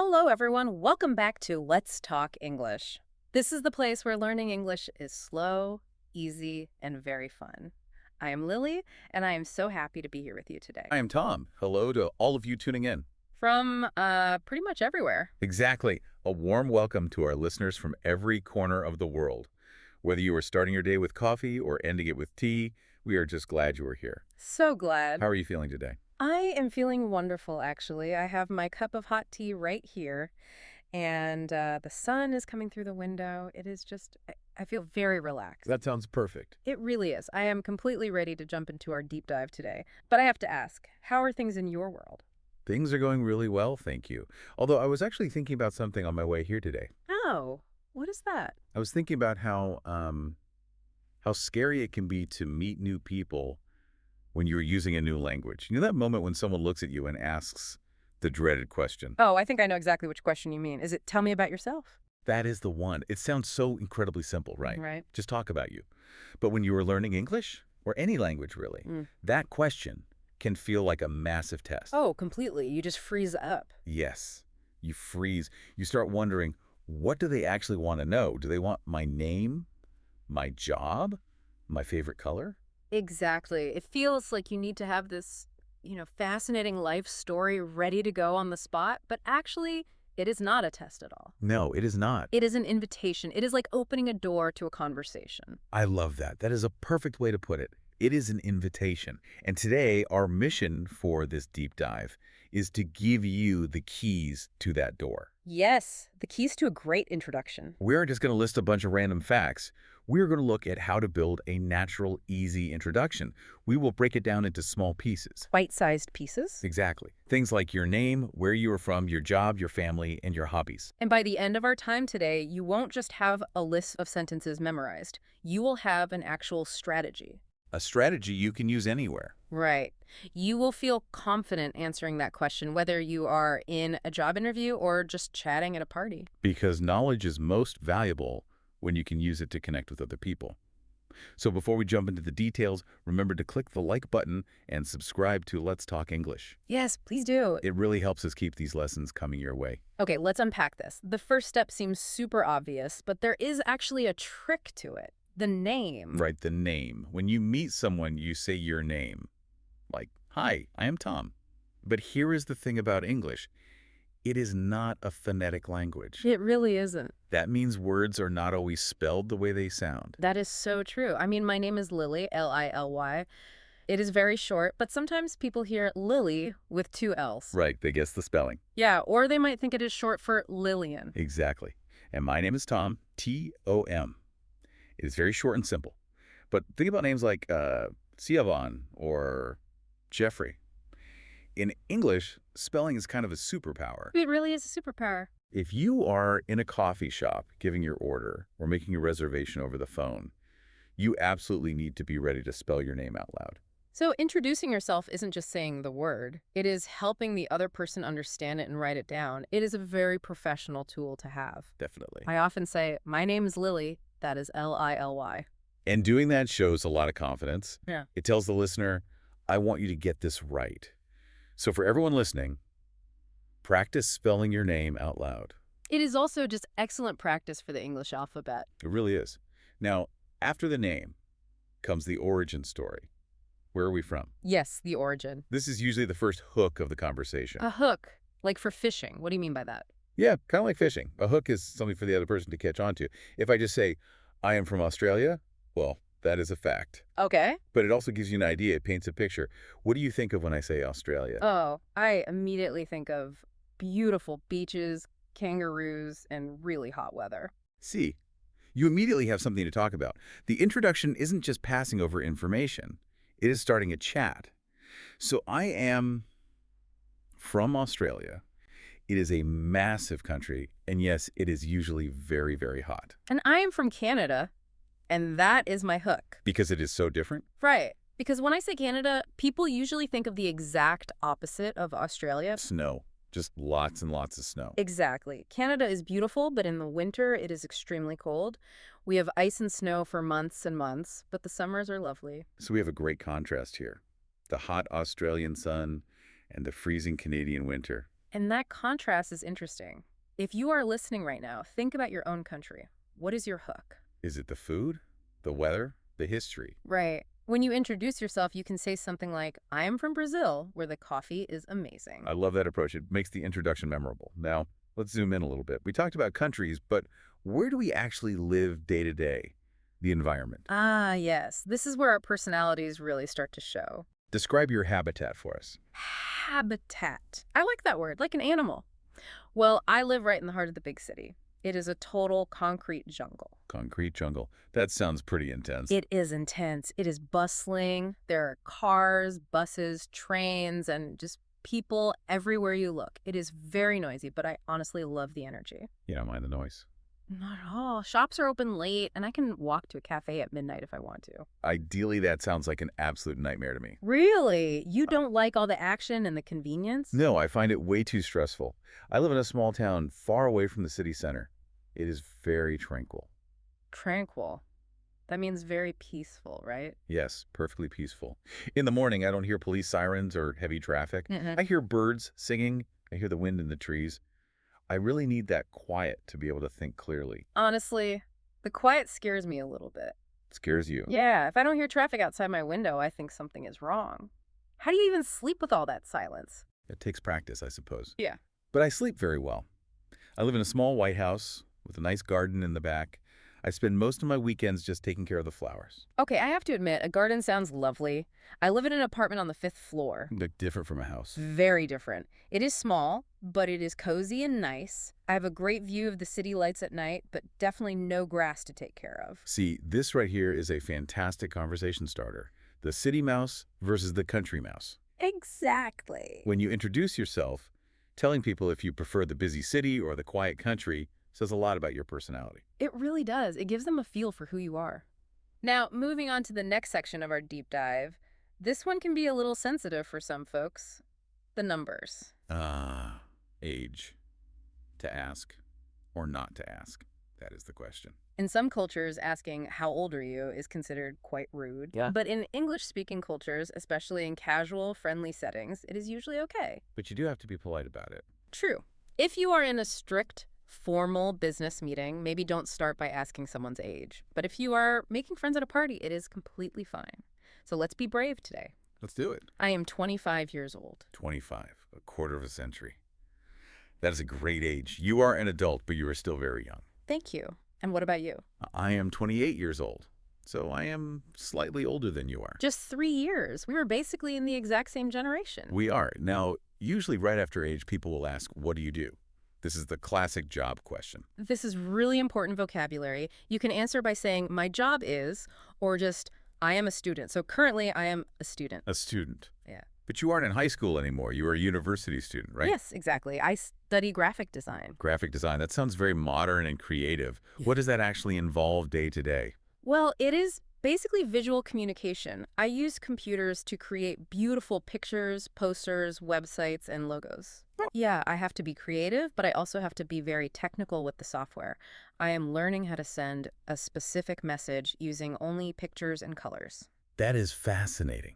Hello, everyone. Welcome back to Let's Talk English. This is the place where learning English is slow, easy, and very fun. I am Lily, and I am so happy to be here with you today. I am Tom. Hello to all of you tuning in. From pretty much everywhere. Exactly. A warm welcome to our listeners from every corner of the world. Whether you are starting your day with coffee or ending it with tea, we are just glad you are here. So glad. How are you feeling today? I am feeling wonderful, actually. I have my cup of hot tea right here, and the sun is coming through the window. It is just, I feel very relaxed. That sounds perfect. It really is. I am completely ready to jump into our deep dive today. But I have to ask, how are things in your world? Things are going really well, thank you. Although I was actually thinking about something on my way here today. Oh, what is that? I was thinking about how scary it can be to meet new people when you're using a new language. You know that moment when someone looks at you and asks the dreaded question? Oh, I think I know exactly which question you mean. Is it tell me about yourself? That is the one. It sounds so incredibly simple, right? Right. Just talk about you. But when you are learning English, or any language really, that question can feel like a massive test. Oh, completely. You just freeze up. Yes. You freeze. You start wondering, what do they actually want to know? Do they want my name, my job, my favorite color? Exactly. It feels like you need to have this, fascinating life story ready to go on the spot, but actually, it is not a test at all. No, it is not. It is an invitation. It is like opening a door to a conversation. I love that. That is a perfect way to put it. It is an invitation. And today, our mission for this deep dive is to give you the keys to that door. Yes, the keys to a great introduction. We aren't just going to list a bunch of random facts. We're going to look at how to build a natural, easy introduction. We will break it down into small pieces. Bite-sized pieces. Exactly. Things like your name, where you are from, your job, your family, and your hobbies. And by the end of our time today, you won't just have a list of sentences memorized. You will have an actual strategy. A strategy you can use anywhere. Right. You will feel confident answering that question, whether you are in a job interview or just chatting at a party. Because knowledge is most valuable when you can use it to connect with other people. So before we jump into the details, remember to click the like button and subscribe to Let's Talk English. Yes, please do. It really helps us keep these lessons coming your way. Okay, let's unpack this. The first step seems super obvious, but there is actually a trick to it. The name. Right, the name. When you meet someone, you say your name. Like, hi, I am Tom. But here is the thing about English. It is not a phonetic language. It really isn't. That means words are not always spelled the way they sound. That is so true. I mean, my name is Lily, Lily. It is very short, but sometimes people hear Lily with two L's. Right, they guess the spelling. Yeah, or they might think it is short for Lillian. Exactly. And my name is Tom, T-O-M. It is very short and simple. But think about names like Siobhan or Jeffrey. In English, spelling is kind of a superpower. It really is a superpower. If you are in a coffee shop giving your order or making a reservation over the phone, you absolutely need to be ready to spell your name out loud. So introducing yourself isn't just saying the word. It is helping the other person understand it and write it down. It is a very professional tool to have. Definitely. I often say, my name is Lily. That is Lily. And doing that shows a lot of confidence. Yeah. It tells the listener, I want you to get this right. So for everyone listening, practice spelling your name out loud. It is also just excellent practice for the English alphabet. It really is. Now, after the name comes the origin story. Where are we from? Yes, the origin. This is usually the first hook of the conversation. A hook, like for fishing. What do you mean by that? Yeah, kind of like fishing. A hook is something for the other person to catch onto. If I just say, I am from Australia, well, that is a fact. Okay. But it also gives you an idea. It paints a picture. What do you think of when I say Australia? Oh, I immediately think of beautiful beaches, kangaroos, and really hot weather. See, you immediately have something to talk about. The introduction isn't just passing over information. It is starting a chat. So I am from Australia. It is a massive country, and yes, it is usually very, very hot. And I am from Canada, and that is my hook. Because it is so different? Right. Because when I say Canada, people usually think of the exact opposite of Australia. Snow. Just lots and lots of snow. Exactly. Canada is beautiful, but in the winter, it is extremely cold. We have ice and snow for months and months, but the summers are lovely. So we have a great contrast here. The hot Australian sun and the freezing Canadian winter. And that contrast is interesting. If you are listening right now, think about your own country. What is your hook? Is it the food, the weather, the history? Right. When you introduce yourself, you can say something like, I am from Brazil, where the coffee is amazing. I love that approach. It makes the introduction memorable. Now, let's zoom in a little bit. We talked about countries, but where do we actually live day to day? The environment. Ah, yes. This is where our personalities really start to show. Describe your habitat for us. Habitat. I like that word, like an animal. Well, I live right in the heart of the big city. It is a total concrete jungle. Concrete jungle. That sounds pretty intense. It is intense. It is bustling. There are cars, buses, trains, and just people everywhere you look. It is very noisy, but I honestly love the energy. You don't mind the noise. Not at all. Shops are open late, and I can walk to a cafe at midnight if I want to. Ideally, that sounds like an absolute nightmare to me. Really? You don't like all the action and the convenience? No, I find it way too stressful. I live in a small town far away from the city center. It is very tranquil. Tranquil. That means very peaceful, right? Yes, perfectly peaceful. In the morning, I don't hear police sirens or heavy traffic. Mm-mm. I hear birds singing. I hear the wind in the trees. I really need that quiet to be able to think clearly. Honestly, the quiet scares me a little bit. It scares you. Yeah, if I don't hear traffic outside my window, I think something is wrong. How do you even sleep with all that silence? It takes practice, I suppose. Yeah. But I sleep very well. I live in a small white house with a nice garden in the back. I spend most of my weekends just taking care of the flowers. Okay, I have to admit, a garden sounds lovely. I live in an apartment on the 5th floor. Look different from a house. Very different. It is small, but it is cozy and nice. I have a great view of the city lights at night, but definitely no grass to take care of. See, this right here is a fantastic conversation starter. The city mouse versus the country mouse. Exactly. When you introduce yourself, telling people if you prefer the busy city or the quiet country says a lot about your personality. It really does. It gives them a feel for who you are. Now, moving on to the next section of our deep dive, this one can be a little sensitive for some folks. The numbers. Age. To ask or not to ask? That is the question. In some cultures, asking how old are you is considered quite rude. Yeah. But in English-speaking cultures, especially in casual, friendly settings, it is usually okay. But you do have to be polite about it. True. If you are in a strict, formal business meeting, maybe don't start by asking someone's age. But if you are making friends at a party, it is completely fine. So let's be brave today. Let's do it. I am 25 years old. 25, a quarter of a century. That is a great age. You are an adult, but you are still very young. Thank you. And what about you? I am 28 years old, so I am slightly older than you are. Just 3 years. We were basically in the exact same generation. We are. Now, usually right after age, people will ask, what do you do? This is the classic job question. This is really important vocabulary. You can answer by saying, my job is, or just, I am a student. So currently, I am a student. A student. Yeah. But you aren't in high school anymore. You are a university student, right? Yes, exactly. I study graphic design. Graphic design. That sounds very modern and creative. What does that actually involve day to day? Well, it is basically visual communication. I use computers to create beautiful pictures, posters, websites, and logos. Yeah, I have to be creative, but I also have to be very technical with the software. I am learning how to send a specific message using only pictures and colors. That is fascinating.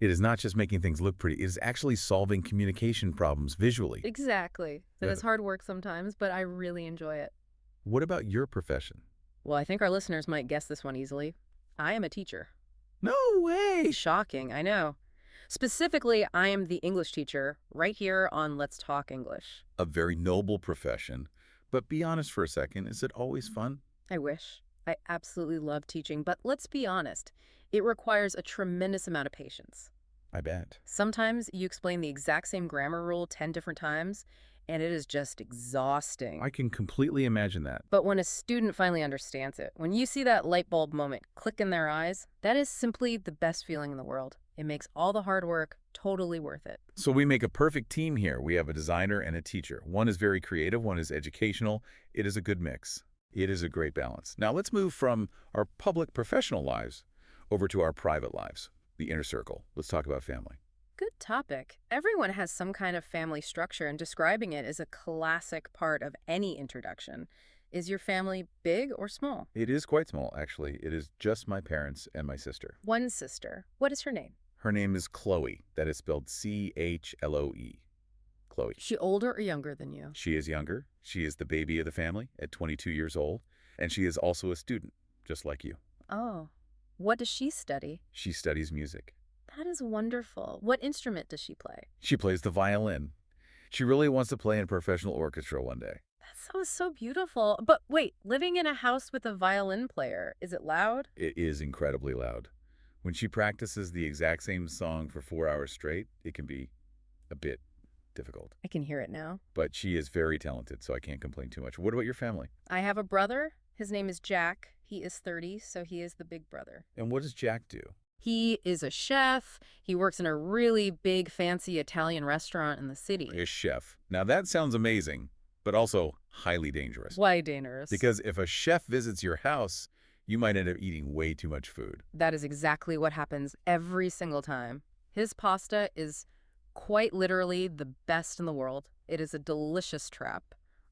It is not just making things look pretty. It is actually solving communication problems visually. Exactly. That Yeah. is hard work sometimes, but I really enjoy it. What about your profession? Well, I think our listeners might guess this one easily. I am a teacher. No way! Shocking, I know. Specifically, I am the English teacher right here on Let's Talk English. A very noble profession. But be honest for a second, is it always fun? I wish. I absolutely love teaching, but let's be honest. It requires a tremendous amount of patience. I bet. Sometimes you explain the exact same grammar rule 10 different times, and it is just exhausting. I can completely imagine that. But when a student finally understands it, when you see that light bulb moment click in their eyes, that is simply the best feeling in the world. It makes all the hard work totally worth it. So we make a perfect team here. We have a designer and a teacher. One is very creative, one is educational. It is a good mix. It is a great balance. Now let's move from our public professional lives over to our private lives, the inner circle. Let's talk about family. Good topic. Everyone has some kind of family structure, and describing it is a classic part of any introduction. Is your family big or small? It is quite small, actually. It is just my parents and my sister. One sister. What is her name? Her name is Chloe. That is spelled C-H-L-O-E. Chloe. She older or younger than you? She is younger. She is the baby of the family at 22 years old, and she is also a student, just like you. Oh. What does she study? She studies music. That is wonderful. What instrument does she play? She plays the violin. She really wants to play in a professional orchestra one day. That sounds so beautiful. But wait, living in a house with a violin player, is it loud? It is incredibly loud. When she practices the exact same song for 4 hours straight, it can be a bit difficult. I can hear it now. But she is very talented, so I can't complain too much. What about your family? I have a brother. His name is Jack. He is 30, so he is the big brother. And what does Jack do? He is a chef. He works in a really big, fancy Italian restaurant in the city. A chef. Now that sounds amazing, but also highly dangerous. Why dangerous? Because if a chef visits your house, you might end up eating way too much food. That is exactly what happens every single time. His pasta is quite literally the best in the world. It is a delicious trap.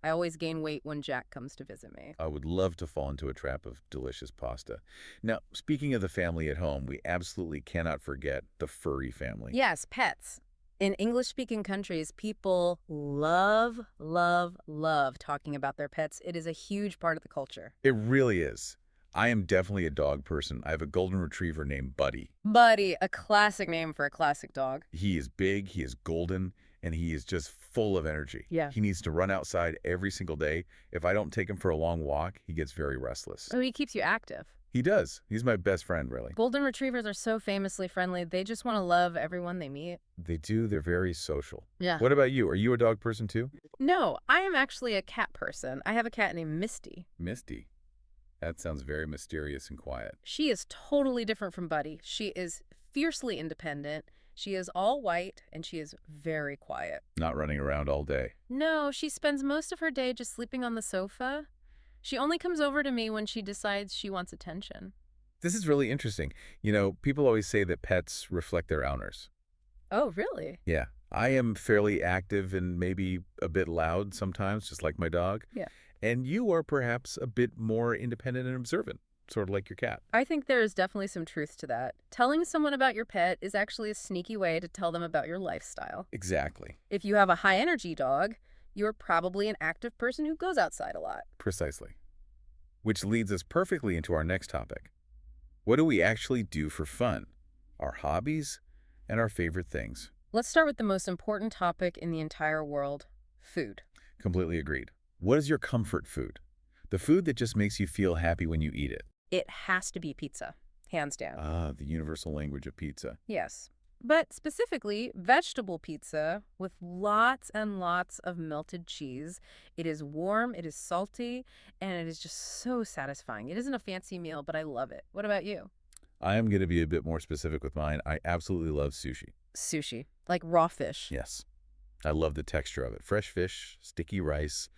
I always gain weight when Jack comes to visit me. I would love to fall into a trap of delicious pasta. Now, speaking of the family at home, we absolutely cannot forget the furry family. Yes, pets. In English-speaking countries, people love, love, love talking about their pets. It is a huge part of the culture. It really is. I am definitely a dog person. I have a golden retriever named Buddy. Buddy, a classic name for a classic dog. He is big, he is golden, and he is just full of energy. Yeah. He needs to run outside every single day. If I don't take him for a long walk, he gets very restless. Oh, he keeps you active. He does. He's my best friend, really. Golden retrievers are so famously friendly. They just want to love everyone they meet. They do. They're very social. Yeah. What about you? Are you a dog person too? No, I am actually a cat person. I have a cat named Misty. Misty. That sounds very mysterious and quiet. She is totally different from Buddy. She is fiercely independent. She is all white, and she is very quiet. Not running around all day. No, she spends most of her day just sleeping on the sofa. She only comes over to me when she decides she wants attention. This is really interesting. You know, people always say that pets reflect their owners. Oh, really? Yeah. I am fairly active and maybe a bit loud sometimes, just like my dog. Yeah. And you are perhaps a bit more independent and observant, sort of like your cat. I think there is definitely some truth to that. Telling someone about your pet is actually a sneaky way to tell them about your lifestyle. Exactly. If you have a high-energy dog, you're probably an active person who goes outside a lot. Precisely. Which leads us perfectly into our next topic. What do we actually do for fun? Our hobbies and our favorite things. Let's start with the most important topic in the entire world, food. Completely agreed. What is your comfort food? The food that just makes you feel happy when you eat it. It has to be pizza, hands down. Ah, the universal language of pizza. Yes. But specifically, vegetable pizza with lots and lots of melted cheese. It is warm, it is salty, and it is just so satisfying. It isn't a fancy meal, but I love it. What about you? I am going to be a bit more specific with mine. I absolutely love sushi. Sushi, like raw fish. Yes. I love the texture of it. Fresh fish, sticky rice,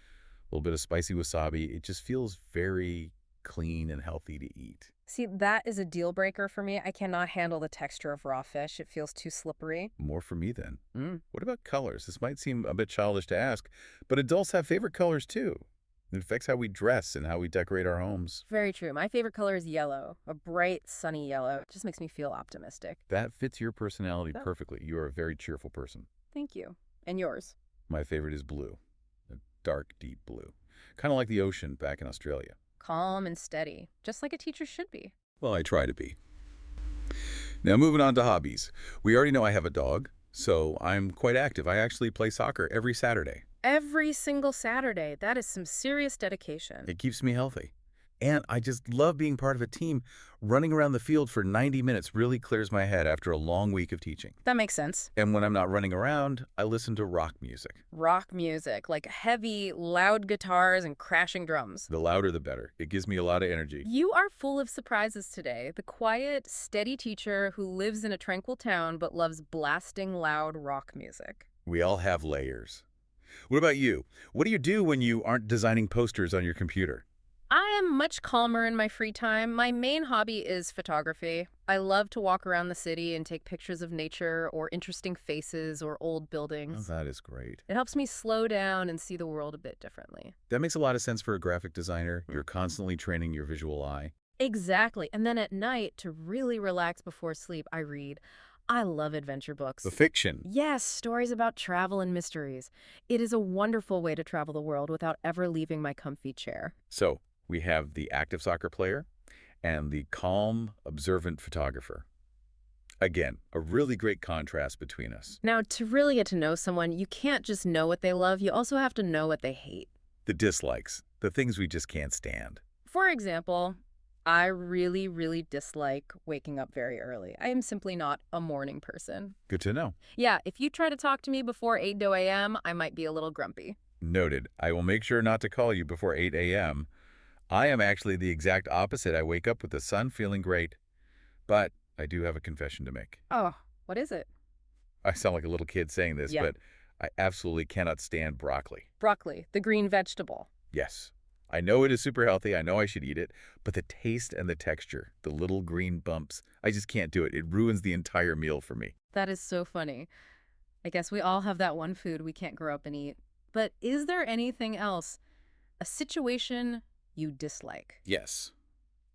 a little bit of spicy wasabi. It just feels very clean and healthy to eat. See, that is a deal breaker for me. I cannot handle the texture of raw fish. It feels too slippery. More for me then. Mm. What about colors? This might seem a bit childish to ask, but adults have favorite colors too. It affects how we dress and how we decorate our homes. Very true. My favorite color is yellow, a bright, sunny yellow. It just makes me feel optimistic. That fits your personality Oh. perfectly. You are a very cheerful person. Thank you. And yours? My favorite is blue, a dark, deep blue. Kind of like the ocean back in Australia. Calm and steady, just like a teacher should be. Well, I try to be. Now, moving on to hobbies. We already know I have a dog, so I'm quite active. I actually play soccer every Saturday. Every single Saturday. That is some serious dedication. It keeps me healthy. And I just love being part of a team. Running around the field for 90 minutes really clears my head after a long week of teaching. That makes sense. And when I'm not running around, I listen to rock music. Rock music, like heavy, loud guitars and crashing drums. The louder the better. It gives me a lot of energy. You are full of surprises today. The quiet, steady teacher who lives in a tranquil town but loves blasting loud rock music. We all have layers. What about you? What do you do when you aren't designing posters on your computer? I am much calmer in my free time. My main hobby is photography. I love to walk around the city and take pictures of nature or interesting faces or old Oh, buildings. that is great. It helps me slow down and see the world a bit differently. That makes a lot of sense for a graphic designer. You're constantly training your visual eye. Exactly. And then at night, to really relax before sleep, I read. I love adventure The books. fiction. Yes, stories about travel and mysteries. It is a wonderful way to travel the world without ever leaving my comfy chair. So we have the active soccer player and the calm, observant photographer. Again, a really great contrast between us. Now, to really get to know someone, you can't just know what they love, you also have to know what they hate. The dislikes, the things we just can't stand. For example, I really, really dislike waking up very early. I am simply not a morning person. Good to know. Yeah, if you try to talk to me before 8 a.m., I might be a little grumpy. Noted. I will make sure not to call you before 8 a.m. I am actually the exact opposite. I wake up with the sun feeling great, but I do have a confession to make. Oh, what is it? I sound like a little kid saying this, Yeah, but I absolutely cannot stand broccoli. broccoli, the green vegetable. Yes. I know it is super healthy. I know I should eat it, but the taste and the texture, the little green bumps, I just can't do it. It ruins the entire meal for me. That is so funny. I guess we all have that one food we can't grow up and eat. But is there anything else? A situation you dislike? Yes.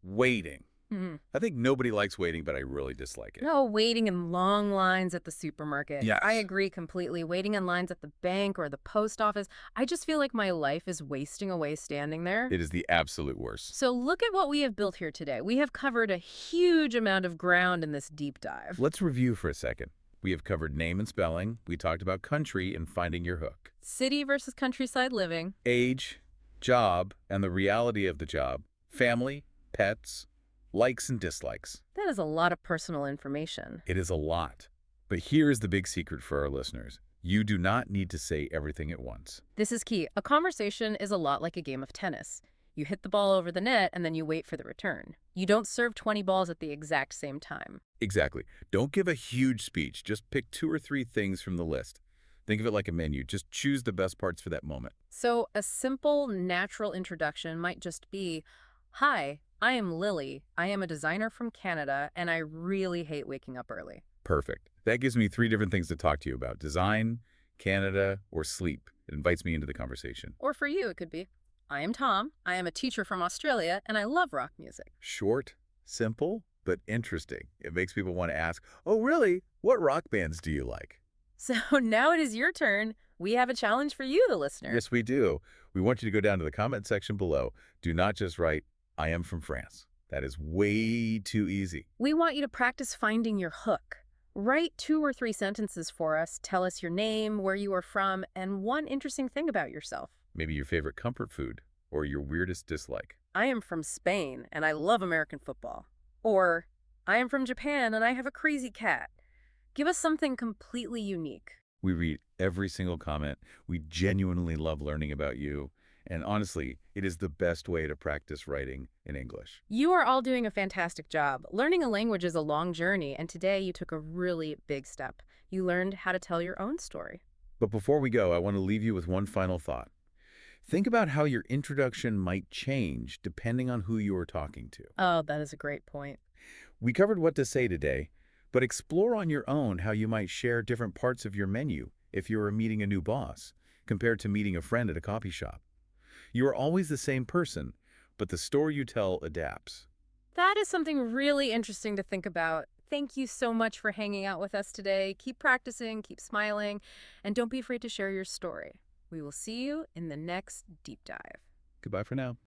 Waiting. Hmm. I think nobody likes waiting, but I really dislike it. No, waiting in long lines at the supermarket. Yes. I agree completely. Waiting in lines at the bank or the post office. I just feel like my life is wasting away standing there. It is the absolute worst. So look at what we have built here today. We have covered a huge amount of ground in this deep dive. Let's review for a second. We have covered name and spelling. We talked about country and finding your hook. City versus countryside living. Age, job, and the reality of the job. Family, pets, likes and dislikes. That is a lot of personal information. It is a lot. But here is the big secret for our listeners. You do not need to say everything at once. This is key. A conversation is a lot like a game of tennis. You hit the ball over the net and then you wait for the return. You don't serve 20 balls at the exact same time. Exactly. Don't give a huge speech. Just pick 2 or 3 things from the list. Think of it like a menu. Just choose the best parts for that moment. So a simple, natural introduction might just be, "Hi, I am Lily. I am a designer from Canada, and I really hate waking up early." Perfect. That gives me 3 different things to talk to you about. Design, Canada, or sleep. It invites me into the conversation. Or for you, it could be, "I am Tom. I am a teacher from Australia, and I love rock music." Short, simple, but interesting. It makes people want to ask, oh, really? What rock bands do you like? So now it is your turn. We have a challenge for you, the listener. Yes, we do. We want you to go down to the comment section below. Do not just write, I am from France. That is way too easy. We want you to practice finding your hook. Write 2 or 3 sentences for us. Tell us your name, where you are from, and one interesting thing about yourself. Maybe your favorite comfort food or your weirdest dislike. I am from Spain, and I love American football. Or, I am from Japan, and I have a crazy cat. Give us something completely unique. We read every single comment. We genuinely love learning about you. And honestly, it is the best way to practice writing in English. You are all doing a fantastic job. Learning a language is a long journey, and today you took a really big step. You learned how to tell your own story. But before we go, I want to leave you with one final thought. Think about how your introduction might change depending on who you are talking to. Oh, that is a great point. We covered what to say today, but explore on your own how you might share different parts of your menu if you are meeting a new boss, compared to meeting a friend at a coffee shop. You are always the same person, but the story you tell adapts. That is something really interesting to think about. Thank you so much for hanging out with us today. Keep practicing, keep smiling, and don't be afraid to share your story. We will see you in the next deep dive. Goodbye for now.